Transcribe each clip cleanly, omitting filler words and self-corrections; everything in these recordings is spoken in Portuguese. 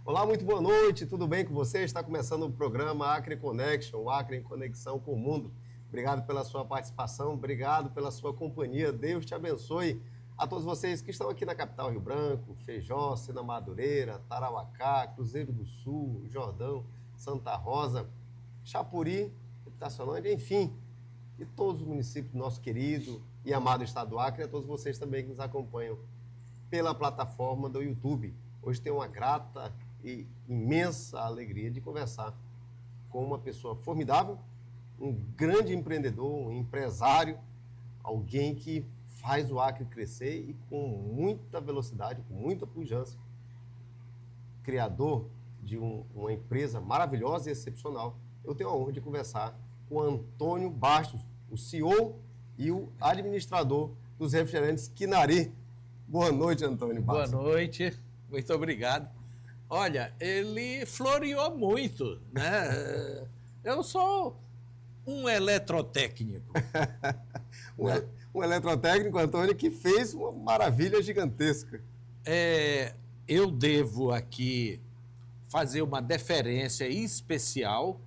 Olá, muito boa noite, tudo bem com você? Está começando o programa Acre Connection, o Acre em Conexão com o Mundo. Obrigado pela sua participação, obrigado pela sua companhia. Deus te abençoe a todos vocês que estão aqui na capital Rio Branco, Feijó, Sena Madureira, Tarauacá, Cruzeiro do Sul, Jordão, Santa Rosa, Chapuri, Itacionândia, enfim, e todos os municípios do nosso querido e amado estado do Acre, e a todos vocês também que nos acompanham pela plataforma do YouTube. Hoje tenho uma grata e imensa alegria de conversar com uma pessoa formidável, um grande empreendedor, um empresário, alguém que faz o Acre crescer e com muita velocidade, com muita pujança, criador de uma empresa maravilhosa e excepcional. Eu tenho a honra de conversar com Antônio Bastos, o CEO e o administrador dos refrigerantes Quinari. Boa noite, Antônio Bastos. Boa noite, muito obrigado. Olha, ele floreou muito, né? Eu sou um eletrotécnico. Um eletrotécnico, Antônio, que fez uma maravilha gigantesca. Eu devo aqui fazer uma deferência especial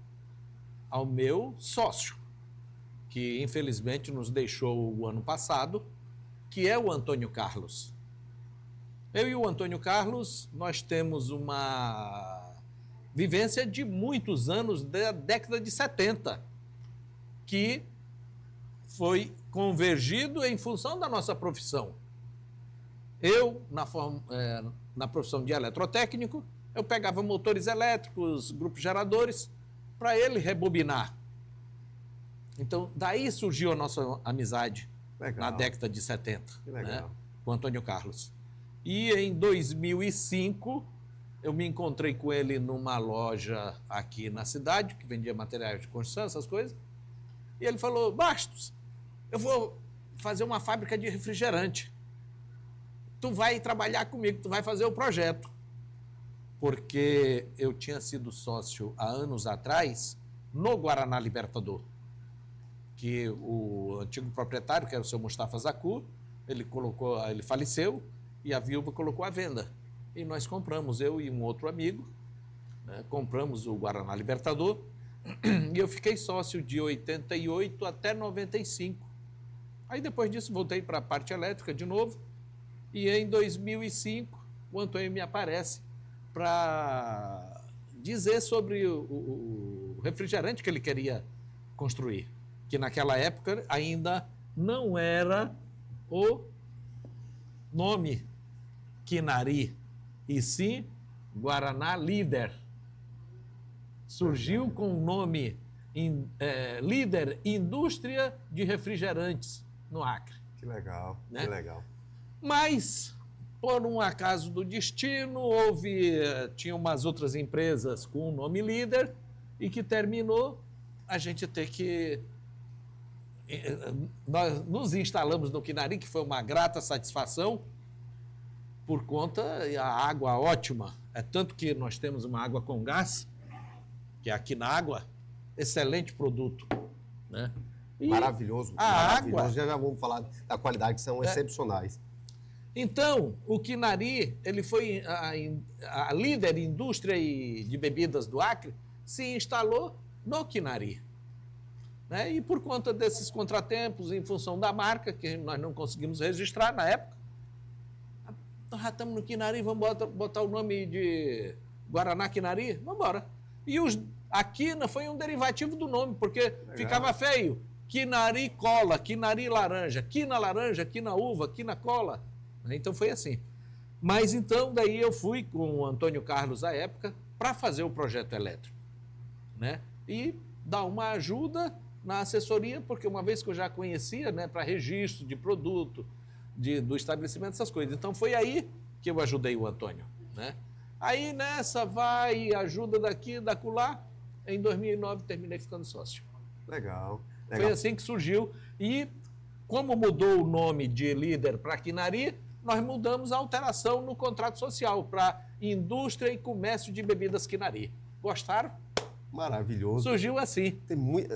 ao meu sócio, que infelizmente nos deixou o ano passado, que é o Antônio Carlos. Eu e o Antônio Carlos, nós temos uma vivência de muitos anos, da década de 70, que foi convergido em função da nossa profissão. Eu, na profissão de eletrotécnico, eu pegava motores elétricos, grupos geradores, para ele rebobinar. Então, daí surgiu a nossa amizade. Legal. Na década de 70, né, com o Antônio Carlos. E em 2005, eu me encontrei com ele numa loja aqui na cidade, que vendia materiais de construção, essas coisas, e ele falou: Bastos, eu vou fazer uma fábrica de refrigerante. Tu vai trabalhar comigo, tu vai fazer o projeto. Porque eu tinha sido sócio há anos atrás no Guaraná Libertador, que o antigo proprietário, que era o seu Mustafa Zaku, ele faleceu e a viúva colocou à venda. E nós compramos, eu e um outro amigo, né, compramos o Guaraná Libertador, e eu fiquei sócio de 88 até 95. Aí depois disso voltei para a parte elétrica de novo, e em 2005 o Antônio me aparece para dizer sobre o refrigerante que ele queria construir, que naquela época ainda não era o nome Quinari, e sim Guaraná Líder. Surgiu com o nome Líder Indústria de Refrigerantes no Acre. Que legal, né? Que legal. Mas, por um acaso do destino, tinha umas outras empresas com o nome Líder e que terminou a gente ter que... Nós nos instalamos no Quinari, que foi uma grata satisfação, por conta da água ótima. É tanto que nós temos uma água com gás, que é a Quinágua, excelente produto, né? E maravilhoso. Água... Já vamos falar da qualidade, que são excepcionais. Então, o Quinari, ele foi a líder em indústria de bebidas do Acre, se instalou no Quinari. Né? E por conta desses contratempos, em função da marca, que nós não conseguimos registrar na época, nós já estamos no Quinari, vamos botar o nome de Guaraná Quinari? Vamos embora. E a quina foi um derivativo do nome, porque ficava feio. Quinari cola, Quinari laranja, quina uva, quina cola. Então foi assim. Mas então daí eu fui com o Antônio Carlos à época para fazer o projeto elétrico, né? E dar uma ajuda na assessoria, porque uma vez que eu já conhecia, né, para registro de produto, do estabelecimento, essas coisas. Então foi aí que eu ajudei o Antônio, né? Aí nessa vai, ajuda daqui, da acolá. Em 2009 terminei ficando sócio. Legal. Foi assim que surgiu. E como mudou o nome de Líder para Quinari, nós mudamos a alteração no contrato social para Indústria e Comércio de Bebidas Quinari. Gostaram? Maravilhoso. Surgiu assim.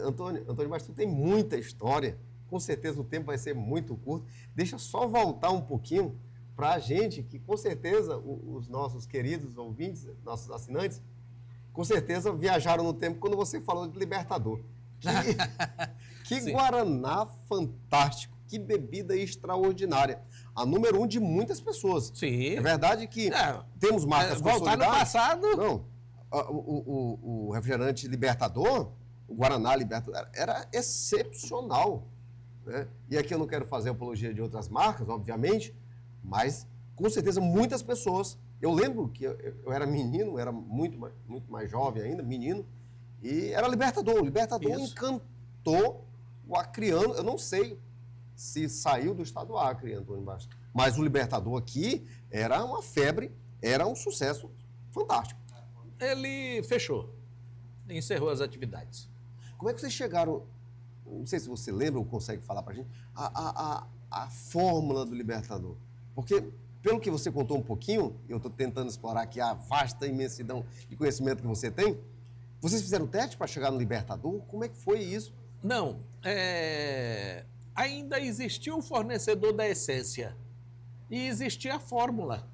Antônio Bastos tem muita história. Com certeza o tempo vai ser muito curto. Deixa eu só voltar um pouquinho para a gente, que com certeza os nossos queridos ouvintes, nossos assinantes, com certeza viajaram no tempo quando você falou de Libertador. Que Guaraná fantástico, que bebida extraordinária. A número 1 de muitas pessoas. Sim. É verdade que temos marcas voltar no passado. Não, o refrigerante Libertador, o Guaraná Libertador, era excepcional. Né? E aqui eu não quero fazer apologia de outras marcas, obviamente, mas com certeza muitas pessoas. Eu lembro que eu era menino, era muito mais jovem ainda, menino, e era Libertador. O Libertador encantou o acriano. Eu não sei se saiu do estado do Acre, Antônio Bastos, mas o Libertador aqui era uma febre, era um sucesso fantástico. Ele fechou, encerrou as atividades. Como é que vocês chegaram, não sei se você lembra ou consegue falar pra gente, a fórmula do Libertador? Porque, pelo que você contou um pouquinho, eu estou tentando explorar aqui a vasta imensidão de conhecimento que você tem, vocês fizeram teste para chegar no Libertador? Como é que foi isso? Não, ainda existia o fornecedor da essência e existia a fórmula.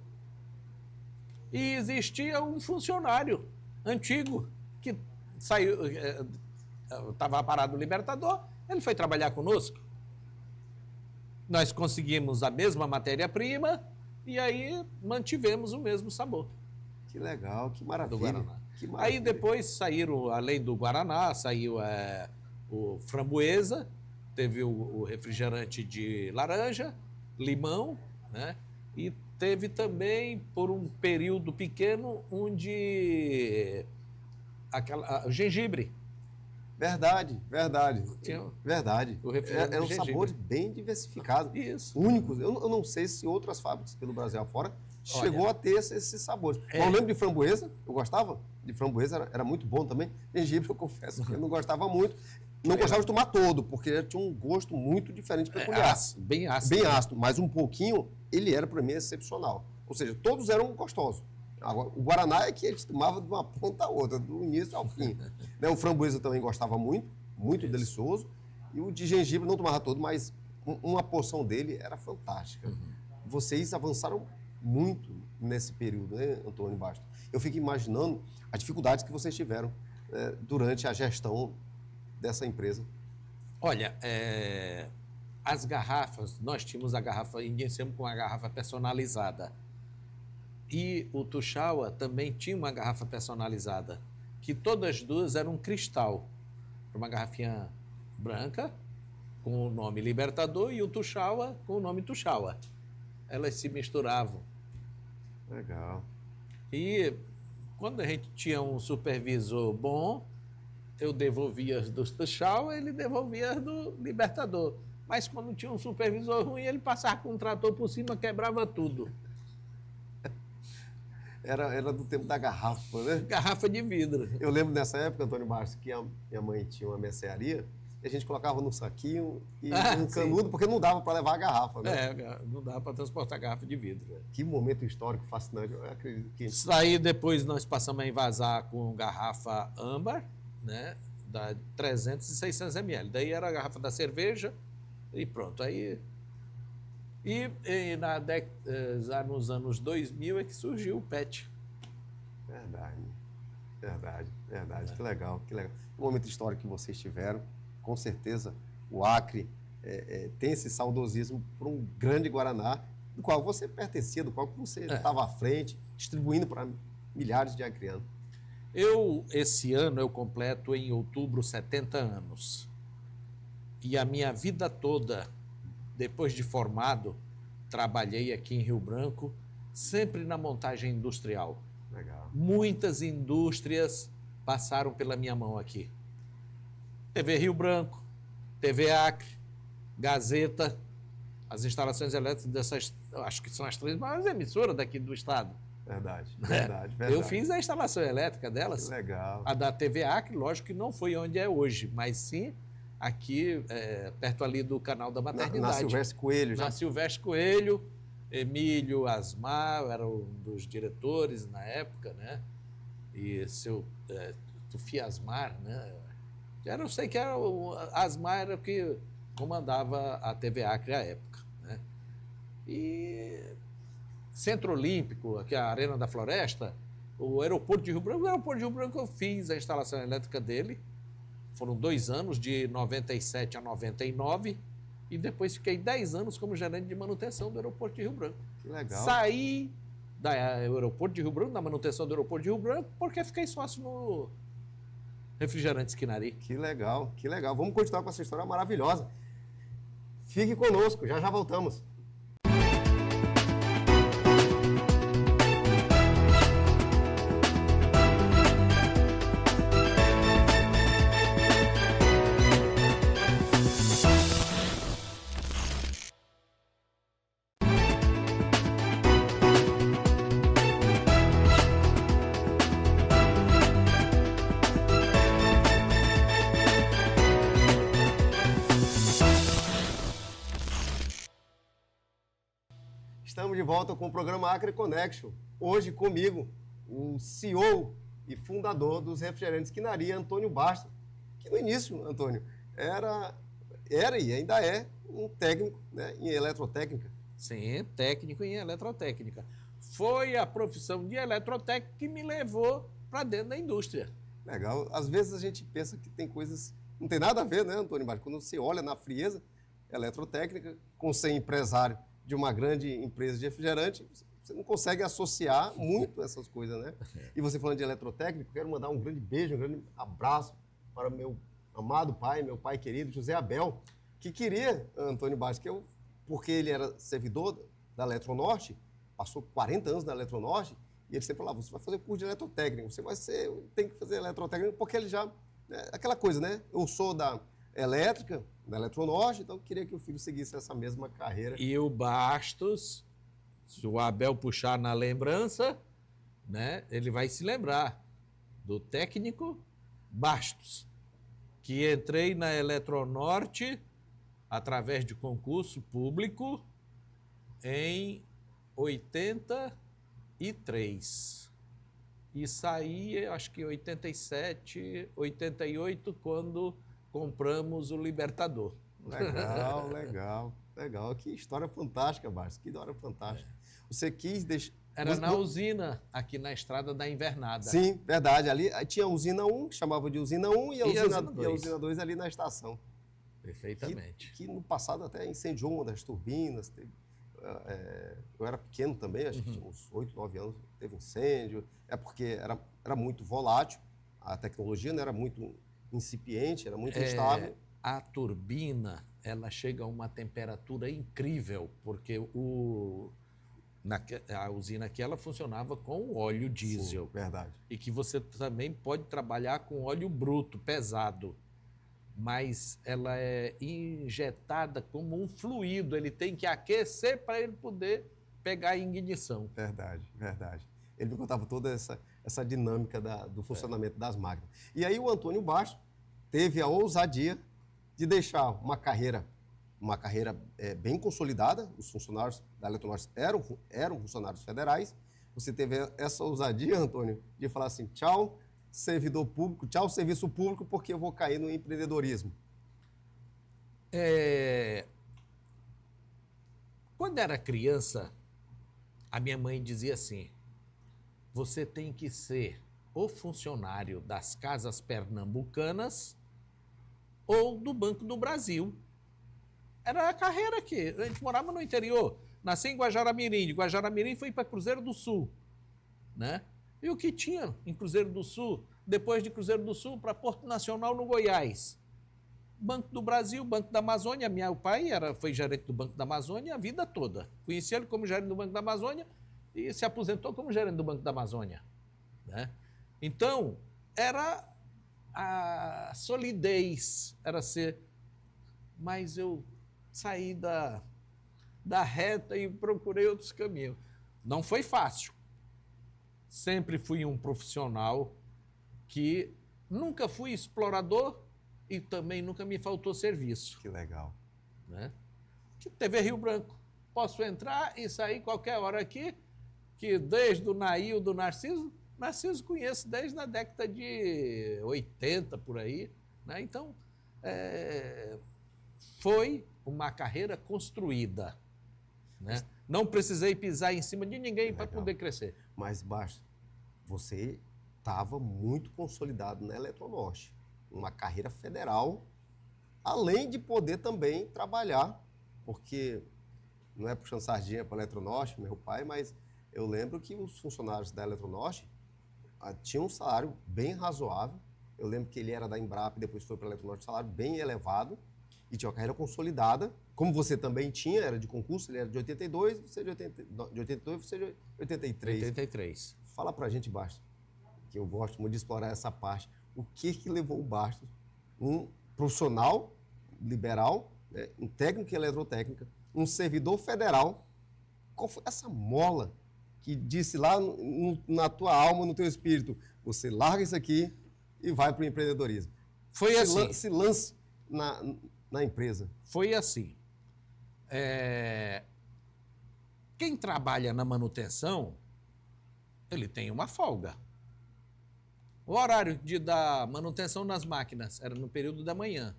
E existia um funcionário antigo que saiu, estava parado no Libertador, ele foi trabalhar conosco. Nós conseguimos a mesma matéria-prima e aí mantivemos o mesmo sabor. Que legal, que maravilha. Do Guaraná. Que maravilha. Aí depois saíram, além do Guaraná, saiu o Framboesa, teve o refrigerante de laranja, limão, né? E teve também, por um período pequeno, o gengibre. Verdade. Tinha Verdade. o refrigerante Eram de gengibre. sabores bem diversificados. Isso. Únicos. Eu não sei se outras fábricas pelo Brasil afora chegou a ter esses sabores. Eu lembro de framboesa, eu gostava de framboesa, era muito bom também. Gengibre, eu confesso que eu não gostava muito. Não gostava de tomar todo, porque ele tinha um gosto muito diferente, peculiar. Bem ácido. Bem ácido, mas um pouquinho, ele era para mim excepcional. Ou seja, todos eram gostosos. Agora, o Guaraná é que a gente tomava de uma ponta a outra, do início ao fim. Né, o framboesa também gostava muito delicioso. E o de gengibre não tomava todo, mas uma porção dele era fantástica. Vocês avançaram muito nesse período, né, Antônio Bastos? Eu fico imaginando as dificuldades que vocês tiveram durante a gestão dessa empresa. Olha, as garrafas, nós tínhamos a garrafa, iniciamos com a garrafa personalizada. E o Tuxaua também tinha uma garrafa personalizada, que todas duas eram um cristal. Uma garrafinha branca, com o nome Libertador, e o Tuxaua com o nome Tuxaua. Elas se misturavam. Legal. E quando a gente tinha um supervisor bom, eu devolvia as do Tuxaua, ele devolvia as do Libertador. Mas quando tinha um supervisor ruim, ele passava com um trator por cima, quebrava tudo. Era do tempo da garrafa, né? Garrafa de vidro. Eu lembro nessa época, Antônio Bastos, que a minha mãe tinha uma mercearia e a gente colocava no saquinho e no canudo, porque não dava para levar a garrafa, né? Não dava para transportar garrafa de vidro. Que momento histórico fascinante. Eu acredito que... Aí depois nós passamos a envasar com garrafa âmbar, né? Da 300 e 600 ml. Daí era a garrafa da cerveja e pronto. Aí... já nos anos 2000 é que surgiu o PET. Verdade. Que legal. O momento histórico que vocês tiveram, com certeza o Acre tem esse saudosismo por um grande Guaraná, do qual você pertencia, do qual você estava à frente, distribuindo para milhares de acreanos. Esse ano, eu completo em outubro 70 anos. E a minha vida toda, depois de formado, trabalhei aqui em Rio Branco, sempre na montagem industrial. Legal. Muitas indústrias passaram pela minha mão aqui. TV Rio Branco, TV Acre, Gazeta, as instalações elétricas dessas, acho que são as 3 maiores emissoras daqui do estado. Verdade. Eu fiz a instalação elétrica delas. Que legal. A da TV Acre, lógico que não foi onde é hoje, mas sim aqui, perto ali do canal da Maternidade. Na Silvestre Coelho. Na Silvestre Coelho, Emílio Asmar era um dos diretores na época, né? E seu Tufi Asmar, né? Eu sei que era Asmar era o que comandava a TV Acre à época, né? E Centro Olímpico, aqui a Arena da Floresta, o aeroporto de Rio Branco. O aeroporto de Rio Branco eu fiz a instalação elétrica dele. Foram 2 anos, de 97 a 99, e depois fiquei 10 anos como gerente de manutenção do aeroporto de Rio Branco. Que legal. Saí do aeroporto de Rio Branco, da manutenção do aeroporto de Rio Branco, porque fiquei sócio no Refrigerantes Quinari. Que legal, que legal. Vamos continuar com essa história maravilhosa. Fique conosco, já já voltamos. Estamos de volta com o programa Acre Connection. Hoje comigo, o CEO e fundador dos Refrigerantes Quinari, Antônio Bastos, que no início, Antônio, era e ainda é um técnico, né, em eletrotécnica. Sim, técnico em eletrotécnica. Foi a profissão de eletrotécnico que me levou para dentro da indústria. Legal. Às vezes a gente pensa que tem coisas... Não tem nada a ver, né, Antônio Bastos? Quando você olha na frieza, eletrotécnica, com ser empresário de uma grande empresa de refrigerante, você não consegue associar muito essas coisas, né? E você falando de eletrotécnico, quero mandar um grande beijo, um grande abraço para meu amado pai, meu pai querido, José Abel, que queria, Antônio Bastos, porque ele era servidor da Eletronorte, passou 40 anos na Eletronorte, e ele sempre falava, você vai fazer curso de eletrotécnico, tem que fazer eletrotécnico, porque ele já, aquela coisa, né? Eu sou da elétrica, da Eletronorte, então eu queria que o filho seguisse essa mesma carreira. E o Bastos, se o Abel puxar na lembrança, né, ele vai se lembrar do técnico Bastos, que entrei na Eletronorte através de concurso público em 83 e saí, acho que em 87, 88, quando compramos o Libertador. Legal, legal, legal. Que história fantástica, Bastos. Que história fantástica. Você quis deixar... Era na usina, aqui na Estrada da Invernada. Sim, verdade. Ali tinha a usina 1, que chamava de usina 1, e a usina 2 ali na estação. Perfeitamente. Que no passado até incendiou uma das turbinas. Eu era pequeno também, acho que tinha uns 8, 9 anos, teve incêndio. É porque era muito volátil, a tecnologia, né, era muito incipiente, era muito instável. A turbina, ela chega a uma temperatura incrível, porque a usina aqui ela funcionava com óleo diesel. Sim, verdade. E que você também pode trabalhar com óleo bruto, pesado, mas ela é injetada como um fluido, ele tem que aquecer para ele poder pegar a ignição. Verdade, verdade. Ele me contava toda essa dinâmica do funcionamento das máquinas. E aí o Antônio Bastos teve a ousadia de deixar uma carreira bem consolidada. Os funcionários da Eletronorte eram funcionários federais. Você teve essa ousadia, Antônio, de falar assim, tchau, servidor público, tchau, serviço público, porque eu vou cair no empreendedorismo. Quando era criança, a minha mãe dizia assim, você tem que ser ou funcionário das casas pernambucanas ou do Banco do Brasil. Era a carreira aqui. A gente morava no interior. Nasci em Guajará-Mirim. De Guajará-Mirim fui para Cruzeiro do Sul, né? E o que tinha em Cruzeiro do Sul? Depois de Cruzeiro do Sul, para Porto Nacional, no Goiás. Banco do Brasil, Banco da Amazônia. Meu pai foi gerente do Banco da Amazônia a vida toda. Conheci ele como gerente do Banco da Amazônia e se aposentou como gerente do Banco da Amazônia, né? Então, era a solidez, era ser... Mas eu saí da reta e procurei outros caminhos. Não foi fácil. Sempre fui um profissional que nunca fui explorador e também nunca me faltou serviço. Que legal. Né? Que TV Rio Branco. Posso entrar e sair qualquer hora aqui, que desde o Nail, do Narciso conheço desde a década de 80, por aí. Né? Então, foi uma carreira construída. Né? Não precisei pisar em cima de ninguém para poder crescer. Mas, Bastos, você estava muito consolidado na Eletronorte, uma carreira federal, além de poder também trabalhar, porque não é puxando sardinha para a Eletronorte, meu pai, mas eu lembro que os funcionários da Eletronorte tinham um salário bem razoável. Eu lembro que ele era da Embrapa e depois foi para a Eletronorte, salário bem elevado, e tinha uma carreira consolidada, como você também tinha, era de concurso, ele era de 82, você de 82, você de 83. 83. Fala pra gente, Bastos, que eu gosto muito de explorar essa parte. O que levou o Bastos, um profissional liberal, né, um técnico em eletrotécnica, um servidor federal, qual foi essa mola que disse lá na tua alma, no teu espírito, você larga isso aqui e vai para o empreendedorismo? Foi assim. Se lance na empresa. Foi assim. Quem trabalha na manutenção, ele tem uma folga. O horário da manutenção nas máquinas era no período da manhã.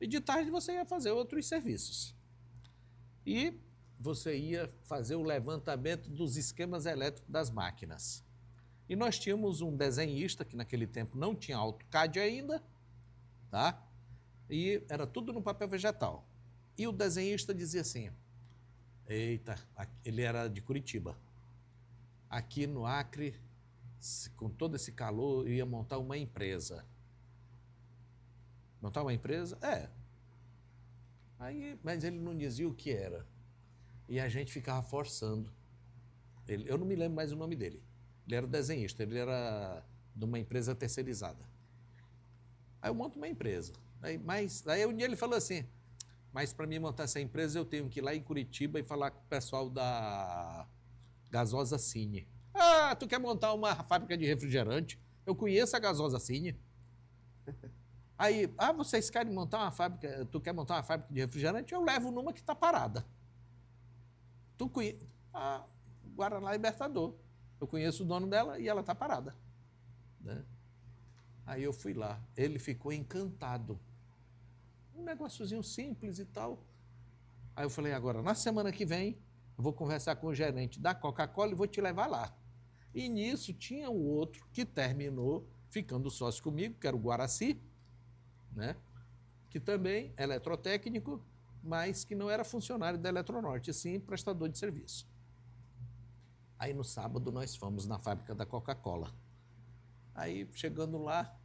E de tarde você ia fazer outros serviços. E você ia fazer o levantamento dos esquemas elétricos das máquinas. E nós tínhamos um desenhista, que naquele tempo não tinha AutoCAD ainda, tá? E era tudo no papel vegetal. E o desenhista dizia assim, eita, ele era de Curitiba. Aqui no Acre, com todo esse calor, eu ia montar uma empresa. Montar uma empresa? Mas ele não dizia o que era. E a gente ficava forçando. Eu não me lembro mais o nome dele. Ele era desenhista, ele era de uma empresa terceirizada. Aí eu monto uma empresa. Aí um dia ele falou assim, mas para mim montar essa empresa eu tenho que ir lá em Curitiba e falar com o pessoal da Gasosa Cine. Ah, tu quer montar uma fábrica de refrigerante? Eu conheço a Gasosa Cine. Aí, vocês querem montar uma fábrica, tu quer montar uma fábrica de refrigerante? Eu levo numa que está parada. Tu conhece? Guaraná Libertador. Eu conheço o dono dela e ela está parada. Né? Aí eu fui lá. Ele ficou encantado. Um negóciozinho simples e tal. Aí eu falei, agora, na semana que vem, eu vou conversar com o gerente da Coca-Cola e vou te levar lá. E nisso tinha um outro que terminou ficando sócio comigo, que era o Guaraci, né? Que também é eletrotécnico, mas que não era funcionário da Eletronorte, sim prestador de serviço. Aí no sábado nós fomos na fábrica da Coca-Cola. Aí chegando lá,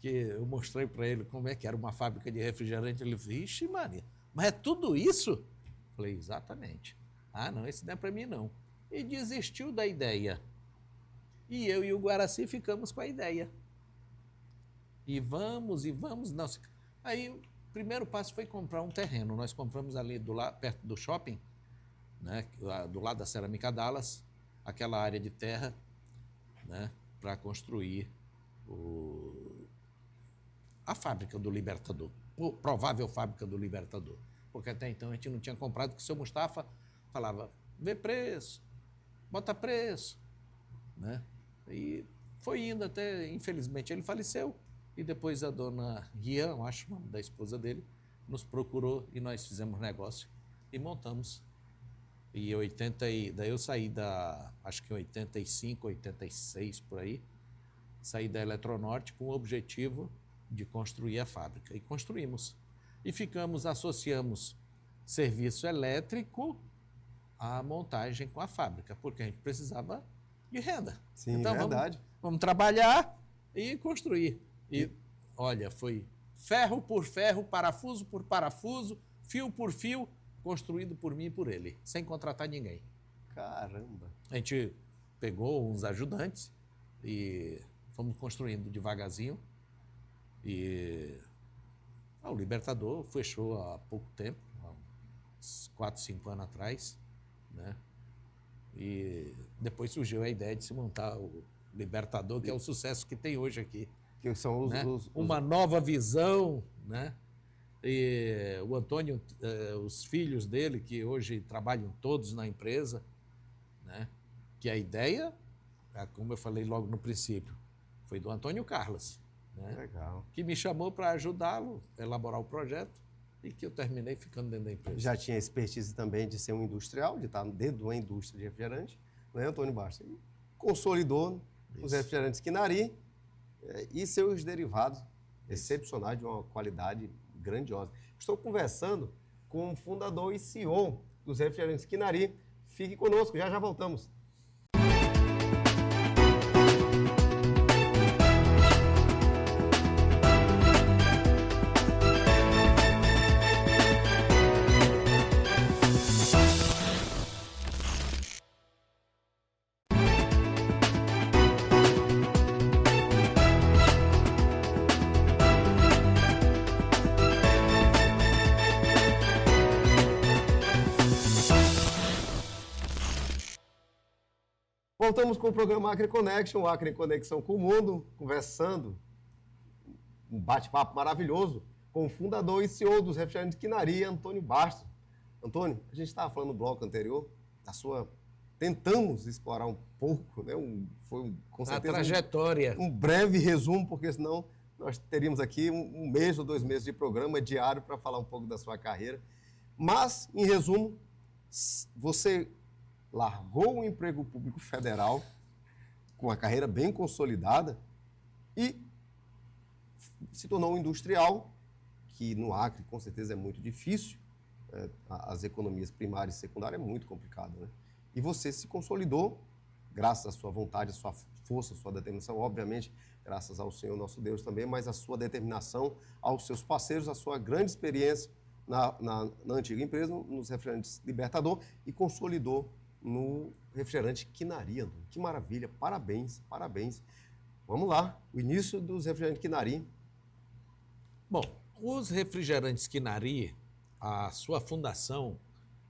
que eu mostrei para ele como é que era uma fábrica de refrigerante, ele falou, ixi Maria, mas é tudo isso? Falei, exatamente. Não, esse não é para mim não. E desistiu da ideia. E eu e o Guaraci ficamos com a ideia. E vamos. Nossa. Aí o primeiro passo foi comprar um terreno. Nós compramos ali perto do shopping, né, do lado da Cerâmica Dallas, aquela área de terra, né, para construir a fábrica do Libertador, provável fábrica do Libertador. Porque até então a gente não tinha comprado, porque o seu Mustafa falava, vê preço, bota preço. Né? E foi indo até, infelizmente, ele faleceu. E depois a dona Guian, acho o nome da esposa dele, nos procurou e nós fizemos negócio e montamos. E daí eu saí acho que em 85, 86, por aí, saí da Eletronorte com o objetivo de construir a fábrica. E construímos. E associamos serviço elétrico à montagem com a fábrica, porque a gente precisava de renda. Sim, então, verdade. Vamos trabalhar e construir. E olha, foi ferro por ferro, parafuso por parafuso, fio por fio, construído por mim e por ele, sem contratar ninguém. Caramba! A gente pegou uns ajudantes e fomos construindo devagarzinho. E o Libertador fechou há pouco tempo, há uns 4, 5 anos atrás, né? E depois surgiu a ideia de se montar o Libertador, que é o sucesso que tem hoje aqui. Que são né? Uma nova visão, né? E o Antônio, os filhos dele, que hoje trabalham todos na empresa, né? Que a ideia, como eu falei logo no princípio, foi do Antônio Carlos, né? Legal. Que me chamou para ajudá-lo a elaborar o projeto. e que eu terminei ficando dentro da empresa. Já tinha expertise também de ser um industrial, de estar dentro de uma indústria de refrigerante, não é, Antônio Bastos? E consolidou os refrigerantes Quinari e seus derivados excepcionais de uma qualidade grandiosa. Estou conversando com o fundador e CEO dos refrigerantes Quinari. Fique conosco, já voltamos. Voltamos com o programa Acre Connection, o Acre em Conexão com o Mundo, conversando, um bate-papo maravilhoso com o fundador e CEO dos refrigerantes Quinari, Antônio Bastos. Antônio, a gente estava falando no bloco anterior, tentamos explorar um pouco, né? Com certeza, a trajetória. Um breve resumo, porque senão nós teríamos aqui um mês ou 2 meses de programa diário para falar um pouco da sua carreira. Mas, em resumo, você largou o emprego público federal, com a carreira bem consolidada, e se tornou um industrial, que no Acre, com certeza, é muito difícil. As economias primárias e secundárias é muito complicado, né? E você se consolidou, graças à sua vontade, à sua força, à sua determinação, obviamente, graças ao Senhor nosso Deus também, mas à sua determinação, aos seus parceiros, à sua grande experiência na antiga empresa, nos refrigerantes Libertador, e consolidou no refrigerante Quinari. Que maravilha, parabéns, parabéns. Vamos lá, o início dos refrigerantes Quinari. Bom, os refrigerantes Quinari, a sua fundação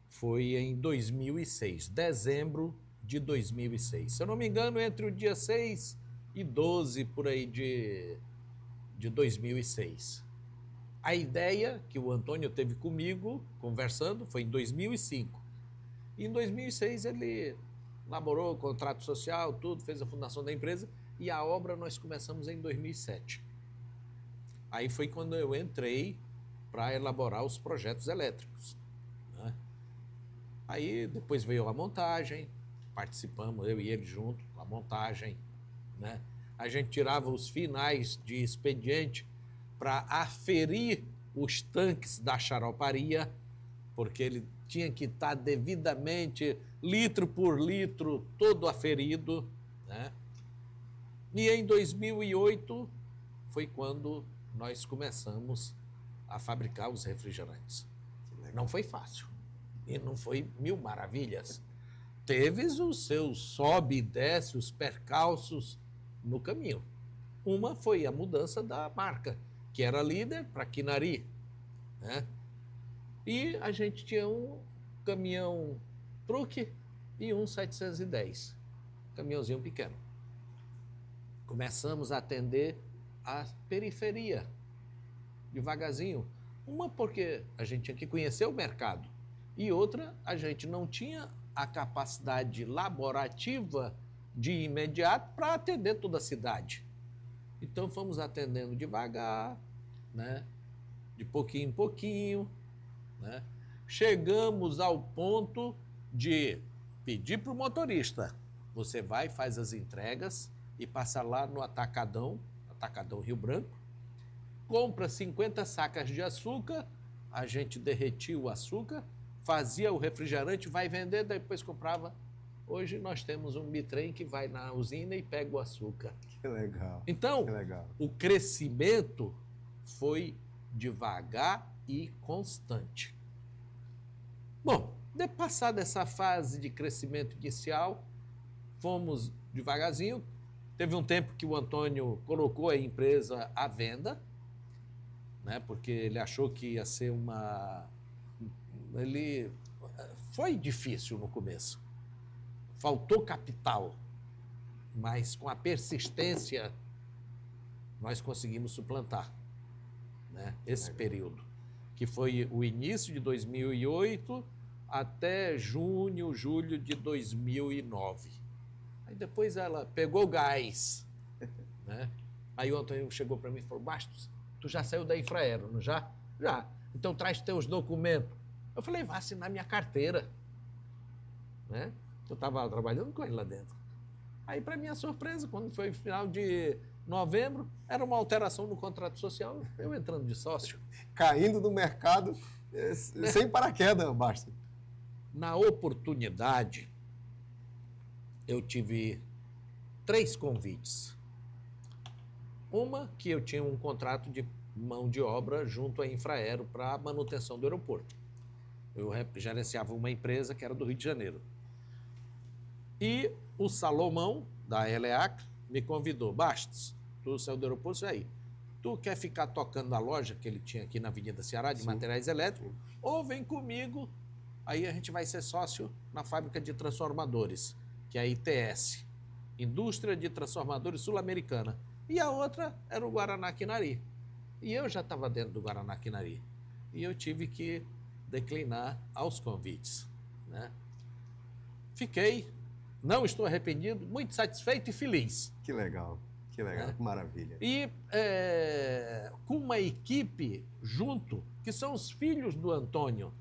foi em 2006, dezembro de 2006. Se eu não me engano, entre o dia 6 e 12 por aí de 2006. A ideia que o Antônio teve comigo, conversando, foi em 2005. E em 2006 ele elaborou o contrato social, tudo, fez a fundação da empresa e a obra nós começamos em 2007. Aí foi quando eu entrei para elaborar os projetos elétricos, né? Aí depois veio a montagem, participamos, eu e ele junto, a montagem, né? A gente tirava os finais de expediente para aferir os tanques da xaroparia, porque ele tinha que estar devidamente, litro por litro, todo aferido, né? E em 2008 foi quando nós começamos a fabricar os refrigerantes. Não foi fácil e não foi mil maravilhas. Teve os seus sobe e desce, os percalços no caminho. Uma foi a mudança da marca, que era líder para Quinari, né? E a gente tinha um caminhão truque e um 710, caminhãozinho pequeno. Começamos a atender a periferia, devagarzinho. Uma porque a gente tinha que conhecer o mercado e outra, a gente não tinha a capacidade laborativa de imediato para atender toda a cidade. Então fomos atendendo devagar, né? De pouquinho em pouquinho, né? Chegamos ao ponto de pedir para o motorista, você vai, faz as entregas e passa lá no Atacadão Rio Branco, compra 50 sacas de açúcar, a gente derretia o açúcar, fazia o refrigerante, vai vender, depois comprava. Hoje nós temos um bitrem que vai na usina e pega o açúcar. Que legal. Então, que legal. O crescimento foi devagar e constante. Bom, passada essa fase de crescimento inicial, fomos devagarzinho. Teve um tempo que o Antônio colocou a empresa à venda, né, porque ele achou que ia ser Foi difícil no começo. Faltou capital, mas com a persistência nós conseguimos suplantar, né, esse período, que foi o início de 2008 até junho, julho de 2009. Aí depois ela pegou gás, né? Aí o Antônio chegou para mim e falou, Bastos, tu já saiu da Infraero, não já? Já. Então traz teus documentos. Eu falei, vai assinar minha carteira. Né? Eu estava trabalhando com ele lá dentro. Aí, para minha surpresa, quando foi final de novembro, era uma alteração no contrato social, eu entrando de sócio. Caindo no mercado sem paraquedas, basta. Na oportunidade, eu tive 3 convites. Uma, que eu tinha um contrato de mão de obra junto à Infraero para a manutenção do aeroporto. Eu gerenciava uma empresa que era do Rio de Janeiro. E o Salomão, da Eleac, me convidou. Bastos, tu saiu do aeroporto, aí. Tu quer ficar tocando na loja que ele tinha aqui na Avenida Ceará, de Sim. materiais elétricos, ou vem comigo, aí a gente vai ser sócio na fábrica de transformadores, que é a ITS, Indústria de Transformadores Sul-Americana. E a outra era o Guaraná Quinari. E eu já estava dentro do Guaraná Quinari. E eu tive que declinar aos convites. Né? Fiquei, não estou arrependido, muito satisfeito e feliz. Que legal, que maravilha. E com uma equipe junto, que são os filhos do Antônio,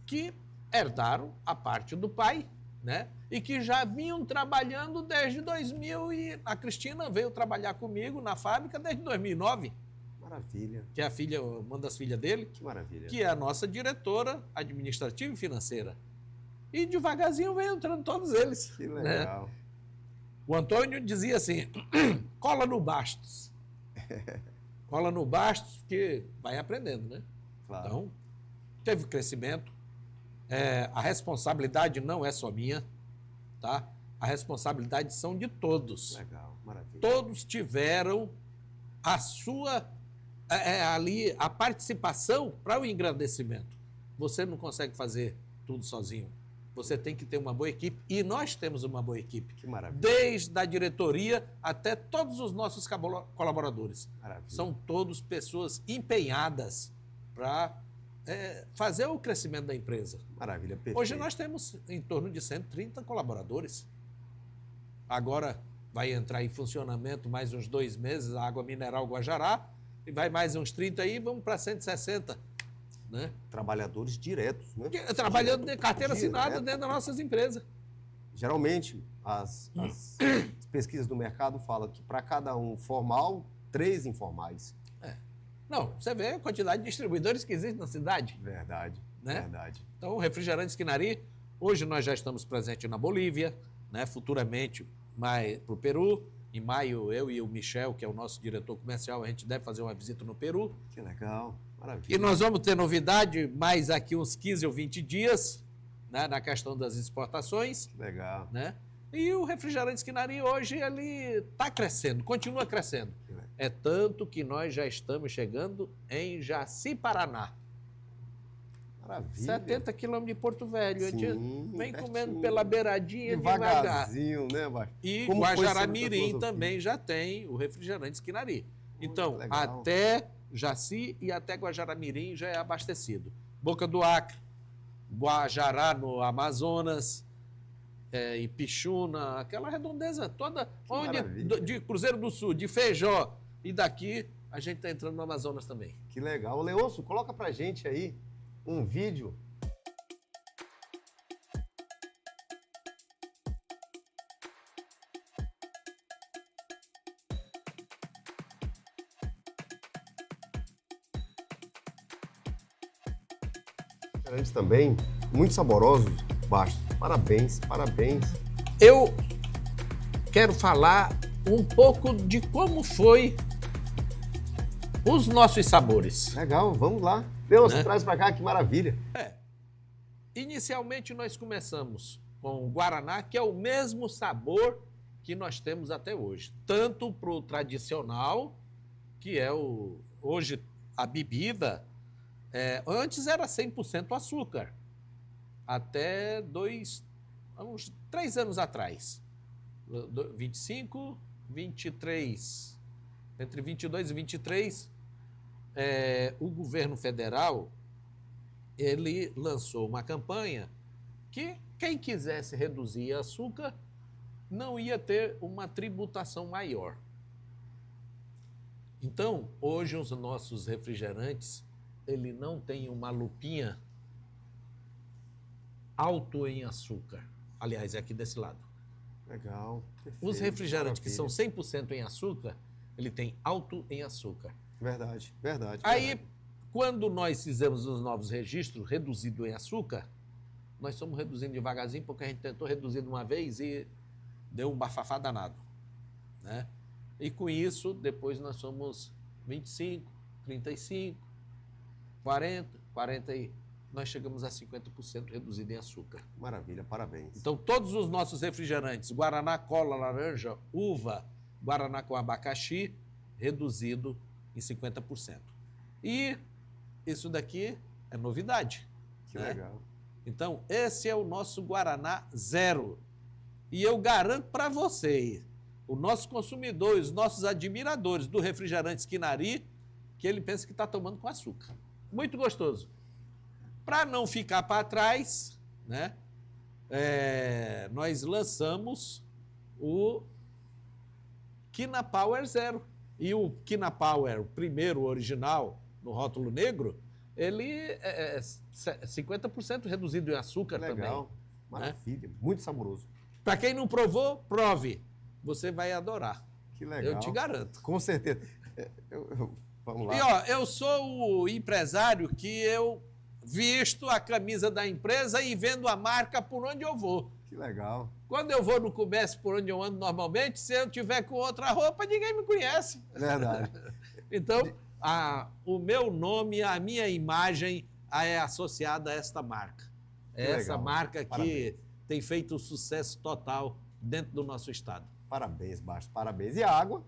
que herdaram a parte do pai, né? E que já vinham trabalhando desde 2000, e a Cristina veio trabalhar comigo na fábrica desde 2009. Maravilha. Que é uma das filhas dele. Que maravilha. Que é a nossa diretora administrativa e financeira. E devagarzinho veio entrando todos eles. Que legal. Né? O Antônio dizia assim, cola no Bastos. Cola no Bastos, que vai aprendendo, né? Claro. Então, teve crescimento. A responsabilidade não é só minha, tá? A responsabilidade são de todos. Legal, maravilha. Todos tiveram a sua, ali, a participação para o engrandecimento. Você não consegue fazer tudo sozinho. Você tem que ter uma boa equipe, e nós temos uma boa equipe. Que maravilha. Desde a diretoria até todos os nossos colaboradores. Maravilha. São todos pessoas empenhadas para fazer o crescimento da empresa. Maravilha, perfeito. Hoje nós temos em torno de 130 colaboradores. Agora vai entrar em funcionamento mais uns 2 meses a água mineral Guajará, e vai mais uns 30 aí, vamos para 160. Né? Trabalhadores diretos, né? Trabalhando de carteira assinada dentro das nossas empresas. Geralmente, as pesquisas do mercado falam que para cada um formal, 3 informais. Não, você vê a quantidade de distribuidores que existem na cidade. Verdade, né? verdade. Então, o Refrigerantes Quinari, hoje nós já estamos presentes na Bolívia, né? Futuramente para o Peru. Em maio, eu e o Michel, que é o nosso diretor comercial, a gente deve fazer uma visita no Peru. Que legal, maravilha. E nós vamos ter novidade mais aqui uns 15 ou 20 dias, né? Na questão das exportações. Legal. Né? E o Refrigerantes Quinari hoje ele está crescendo, continua crescendo. É tanto que nós já estamos chegando em Jaci, Paraná. Maravilha. 70 quilômetros de Porto Velho. A gente vem pertinho. Comendo pela beiradinha devagarzinho, né, Baixo? E Como foi Guajará-Mirim sendo a também já tem o Refrigerantes Quinari. Então, legal. até Jaci e até Guajará-Mirim já é abastecido. Boca do Acre, Guajará no Amazonas, Ipixuna, aquela redondeza toda, de Cruzeiro do Sul, de Feijó, e daqui a gente está entrando no Amazonas também. Que legal. Leôncio, coloca pra gente aí um vídeo. Refrigerantes também, muito saborosos, Bastos. Parabéns, parabéns. Eu quero falar um pouco de como foi os nossos sabores. Legal, vamos lá. Leôncio, Né? traz pra cá, que maravilha. Inicialmente nós começamos com o Guaraná, que é o mesmo sabor que nós temos até hoje. Tanto para o tradicional, que é hoje a bebida, antes era 100% açúcar, até uns 3 anos atrás. 25, 23, entre 22 e 23, o governo federal ele lançou uma campanha que quem quisesse reduzir açúcar não ia ter uma tributação maior. Então, hoje os nossos refrigerantes, ele não tem uma lupinha alto em açúcar. Aliás, é aqui desse lado. Legal. Perfeito, Os refrigerantes que são maravilha. 100% em açúcar, ele tem alto em açúcar. Verdade, verdade. Aí, verdade. quando nós fizemos os novos registros, reduzido em açúcar, nós estamos reduzindo devagarzinho, porque a gente tentou reduzir de uma vez e deu um bafafá danado, né? E com isso, depois nós somos 25, 35, 40 e nós chegamos a 50% reduzido em açúcar. Maravilha, parabéns. Então, todos os nossos refrigerantes, Guaraná, cola, laranja, uva, Guaraná com abacaxi, reduzido em 50%. E isso daqui é novidade. Que né? legal. Então, esse é o nosso Guaraná Zero. E eu garanto para vocês, o nosso consumidor, os nossos admiradores do refrigerante Skinari, que ele pensa que está tomando com açúcar. Muito gostoso. Para não ficar para trás, né, nós lançamos o Kina Power Zero. E o Kina Power, o primeiro original, no rótulo negro, ele é 50% reduzido em açúcar Legal. também. Maravilha. Muito saboroso. Para quem não provou, prove. Você vai adorar. Que legal. Eu te garanto. Com certeza. Vamos lá. E ó, eu sou o empresário que eu visto a camisa da empresa e vendo a marca por onde eu vou. Que legal. Quando eu vou no comércio por onde eu ando normalmente, se eu tiver com outra roupa, ninguém me conhece. Verdade. Então, o meu nome, a minha imagem é associada a esta marca. É Que essa legal. marca que Parabéns. tem feito um sucesso total dentro do nosso estado. Parabéns, Bastos. Parabéns. E a água?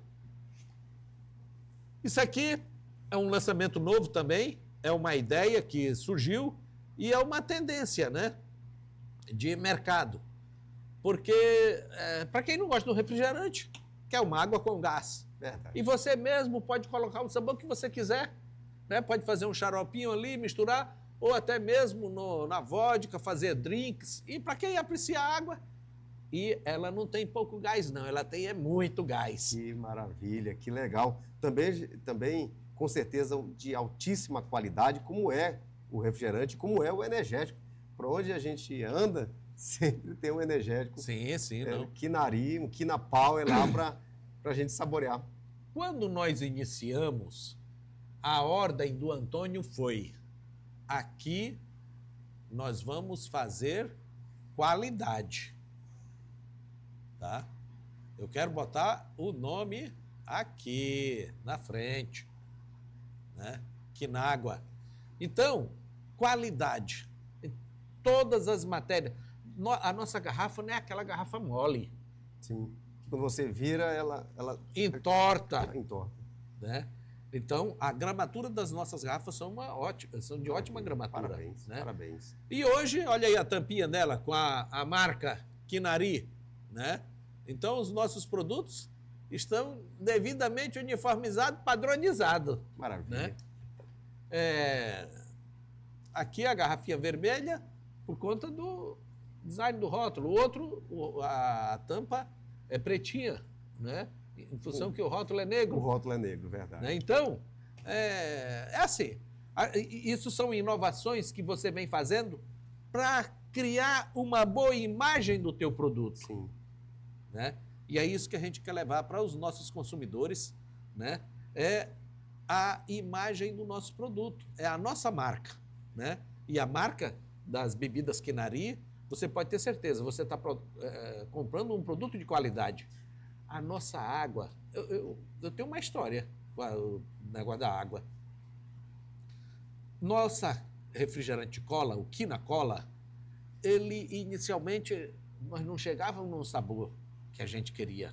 Isso aqui é um lançamento novo também, é uma ideia que surgiu e é uma tendência, né, de mercado. Porque, para quem não gosta do refrigerante, quer uma água com gás. Verdade. E você mesmo pode colocar o sabor que você quiser, né? Pode fazer um xaropinho ali, misturar, ou até mesmo na vodka, fazer drinks. E para quem aprecia a água, e ela não tem pouco gás, não, ela tem muito gás. Que maravilha, que legal. Também, com certeza, de altíssima qualidade, como é o refrigerante, como é o energético. Por onde a gente anda, sempre tem um energético. Sim, não. Kinari, um Kina Power lá para a gente saborear. Quando nós iniciamos, a ordem do Antônio foi: aqui nós vamos fazer qualidade. Tá? Eu quero botar o nome aqui na frente, né? Kinágua. Então, qualidade. Em todas as matérias. A nossa garrafa não é aquela garrafa mole. Sim. Quando você vira, ela Entorta. entorta. Né? Então, a gramatura das nossas garrafas são de ótima gramatura. Parabéns, né? parabéns. E hoje, olha aí a tampinha dela com a marca Kinari, né? Então, os nossos produtos estão devidamente uniformizados, padronizados. Maravilha. Né? Aqui a garrafinha vermelha, por conta do design do rótulo. O outro, a tampa é pretinha, né? Em função que o rótulo é negro. O rótulo é negro, verdade. Né? Então, é assim. Isso são inovações que você vem fazendo para criar uma boa imagem do teu produto. Sim. Né? E é isso que a gente quer levar para os nossos consumidores, né? É a imagem do nosso produto, é a nossa marca, né? E a marca das bebidas Kinari, você pode ter certeza, você está comprando um produto de qualidade. A nossa água, eu tenho uma história com o negócio da água. Nossa refrigerante cola, o Kina Cola, ele inicialmente, nós não chegávamos num sabor que a gente queria.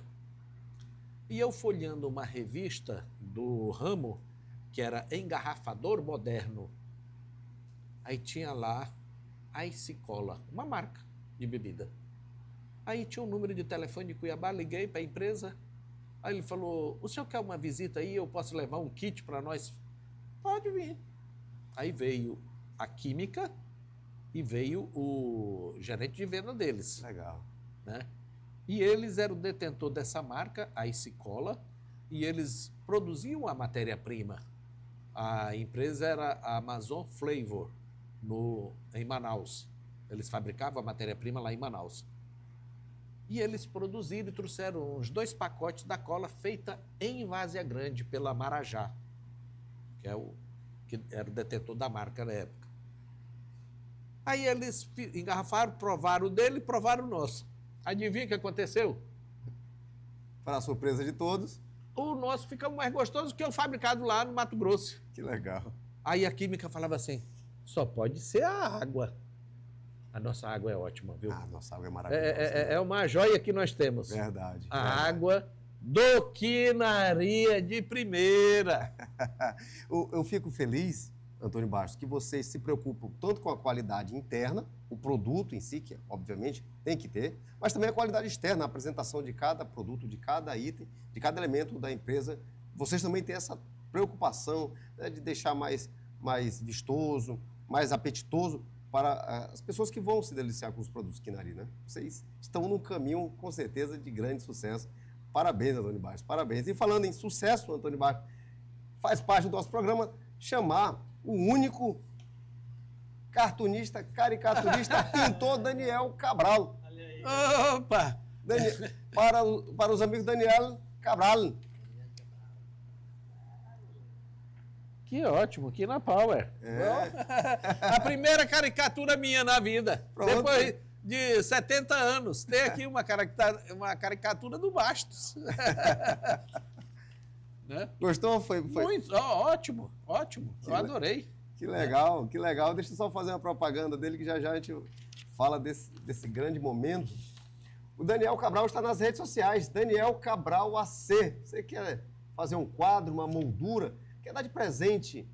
E eu folheando uma revista do ramo, que era Engarrafador Moderno, aí tinha lá a Ice Cola, uma marca de bebida. Aí tinha um número de telefone de Cuiabá, liguei para a empresa, aí ele falou: o senhor quer uma visita aí, eu posso levar um kit para nós? Pode vir. Aí veio a química e veio o gerente de venda deles. Legal. Né? E eles eram o detentor dessa marca, a Ice Cola, e eles produziam a matéria-prima. A empresa era a Amazon Flavor, em Manaus. Eles fabricavam a matéria-prima lá em Manaus. E eles produziram e trouxeram uns 2 pacotes da cola feita em Várzea Grande pela Marajá, que era o detentor da marca na época. Aí eles engarrafaram, provaram o dele e provaram o nosso. Adivinha o que aconteceu? Para a surpresa de todos. O nosso fica mais gostoso que o fabricado lá no Mato Grosso. Que legal. Aí a química falava assim, só pode ser a água. A nossa água é ótima, viu? Ah, nossa água é maravilhosa. É uma joia que nós temos. Verdade. A verdade. água do Quinaria de primeira. Eu fico feliz, Antônio Bastos, que vocês se preocupam tanto com a qualidade interna, o produto em si, que obviamente tem que ter, mas também a qualidade externa, a apresentação de cada produto, de cada item, de cada elemento da empresa. Vocês também têm essa preocupação, né, de deixar mais vistoso, mais apetitoso para as pessoas que vão se deliciar com os produtos Quinaria, né? Vocês estão num caminho, com certeza, de grande sucesso. Parabéns, Antônio Bastos, parabéns. E falando em sucesso, Antônio Bastos, faz parte do nosso programa chamar o único cartunista, caricaturista, pintor Daniel Cabral. Opa! Para os amigos Daniel Cabral. Que ótimo, que na Power. A primeira caricatura minha na vida. Pronto. Depois de 70 anos. Tem aqui uma caricatura do Bastos. Né? Gostou? Foi... Muito, ótimo, ótimo. Eu adorei. Que legal, que legal. Deixa eu só fazer uma propaganda dele, que já a gente fala desse grande momento. O Daniel Cabral está nas redes sociais, Daniel Cabral AC. Você quer fazer um quadro, uma moldura, quer dar de presente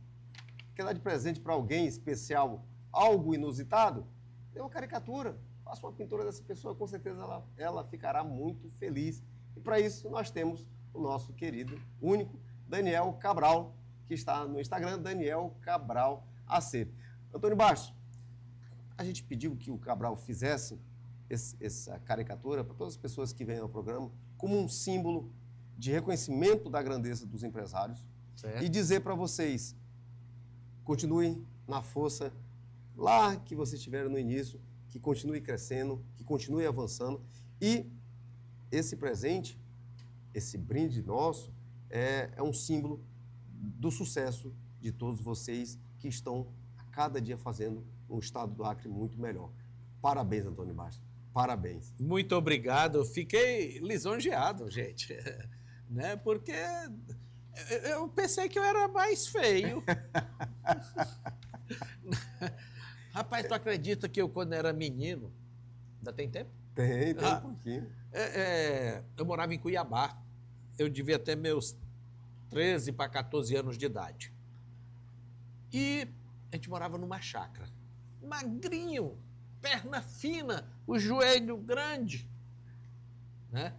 para alguém especial, algo inusitado? Dê uma caricatura, faça uma pintura dessa pessoa, com certeza ela ficará muito feliz. E para isso nós temos o nosso querido, único, Daniel Cabral, que está no Instagram, Daniel Cabral AC. Antônio Bastos, a gente pediu que o Cabral fizesse essa caricatura para todas as pessoas que vêm ao programa como um símbolo de reconhecimento da grandeza dos empresários. Certo. E dizer para vocês, continuem na força lá que vocês estiveram no início, que continue crescendo, que continue avançando. E esse presente, esse brinde nosso, é um símbolo do sucesso de todos vocês que estão a cada dia fazendo um estado do Acre muito melhor. Parabéns, Antônio Bastos. Parabéns. Muito obrigado. Eu fiquei lisonjeado, gente. Né? Porque eu pensei que eu era mais feio. Rapaz, tu acredita que eu, quando era menino... Ainda tem tempo? Tem um pouquinho. Eu morava em Cuiabá. Eu devia ter meus 13 para 14 anos de idade. E a gente morava numa chácara. Magrinho, perna fina, o joelho grande. Né?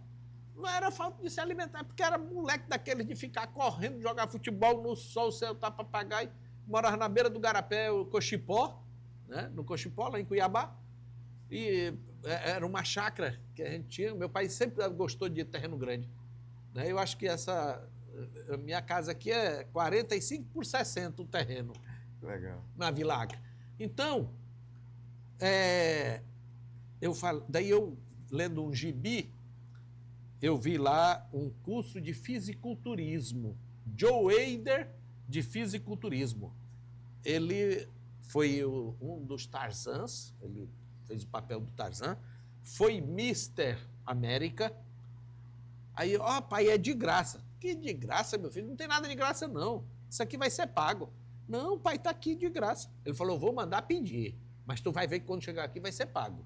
Não era falta de se alimentar, porque era moleque daquele de ficar correndo, jogar futebol no sol, soltar papagaio. Morava na beira do Garapé, o Cochipó, né? No Cochipó, lá em Cuiabá. E era uma chácara que a gente tinha. Meu pai sempre gostou de terreno grande. Né? Eu acho que a minha casa aqui é 45 por 60 o terreno. Legal. Na Vila Acre. Então, daí eu, lendo um gibi, eu vi lá um curso de fisiculturismo. Joe Hader, de fisiculturismo. Ele foi um dos Tarzans, ele fez o papel do Tarzan, foi Mr. América. Aí, pai, é de graça. Que de graça, meu filho? Não tem nada de graça, não. Isso aqui vai ser pago. Não, pai, tá aqui de graça. Ele falou, vou mandar pedir, mas tu vai ver que quando chegar aqui vai ser pago.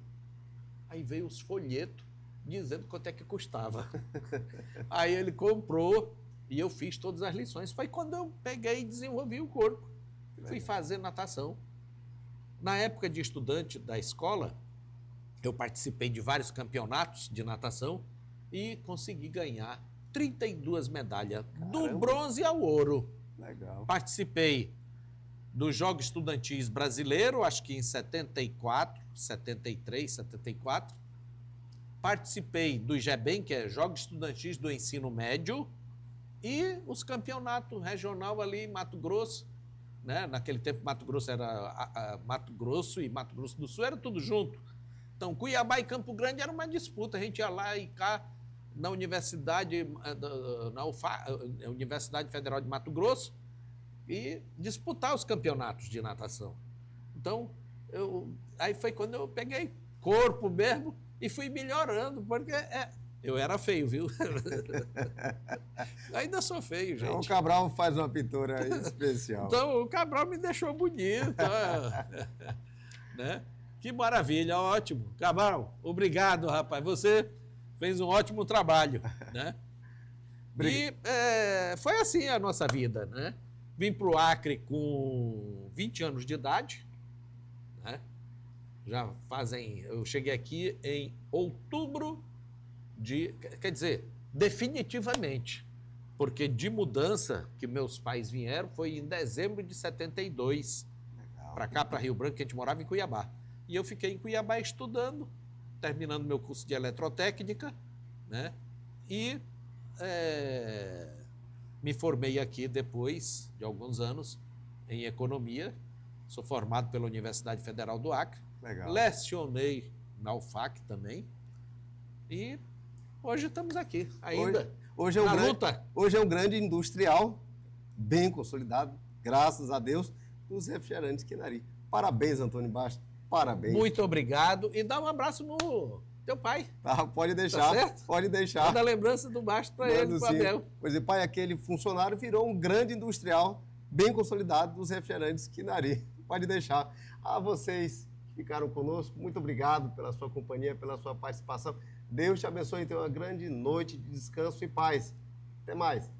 Aí veio os folhetos dizendo quanto é que custava. Aí ele comprou e eu fiz todas as lições. Foi quando eu peguei e desenvolvi o corpo. Fui fazer natação. Na época de estudante da escola, eu participei de vários campeonatos de natação e consegui ganhar 32 medalhas, do bronze ao ouro. Legal. Participei dos Jogos Estudantis Brasileiro, acho que em 74, 73, 74. Participei do GEBEM, que é Jogos Estudantis do Ensino Médio, E os campeonatos regional ali em Mato Grosso, né? Naquele tempo Mato Grosso era Mato Grosso e Mato Grosso do Sul, era tudo junto. Então, Cuiabá e Campo Grande era uma disputa, a gente ia lá e cá na Universidade, Universidade Federal de Mato Grosso e disputar os campeonatos de natação. Então, aí foi quando eu peguei corpo mesmo e fui melhorando, porque eu era feio, viu? Ainda sou feio, gente. Então, o Cabral faz uma pintura especial. Então, o Cabral me deixou bonito. Né? Que maravilha, ótimo. Cabral, obrigado, rapaz. Você fez um ótimo trabalho, né? E foi assim a nossa vida, né? Vim para o Acre com 20 anos de idade, né? Eu cheguei aqui em outubro quer dizer, definitivamente, porque de mudança que meus pais vieram foi em dezembro de 72, para cá, para Rio Branco, que a gente morava em Cuiabá. E eu fiquei em Cuiabá estudando, terminando meu curso de eletrotécnica, né? E me formei aqui depois de alguns anos em economia. Sou formado pela Universidade Federal do Acre. Legal. Lecionei na UFAC também. E hoje estamos aqui, ainda, hoje na luta. Hoje é um grande industrial, bem consolidado, graças a Deus, dos refrigerantes Quinari. Parabéns, Antônio Bastos. Parabéns. Muito obrigado. E dá um abraço no teu pai. Tá, pode deixar. Tá certo? Pode deixar. Manda a lembrança do Bastos para ele, para o Abel. Pois é, pai, aquele funcionário virou um grande industrial, bem consolidado dos refrigerantes Quinari. Pode deixar. A vocês que ficaram conosco, muito obrigado pela sua companhia, pela sua participação. Deus te abençoe e tenha uma grande noite de descanso e paz. Até mais.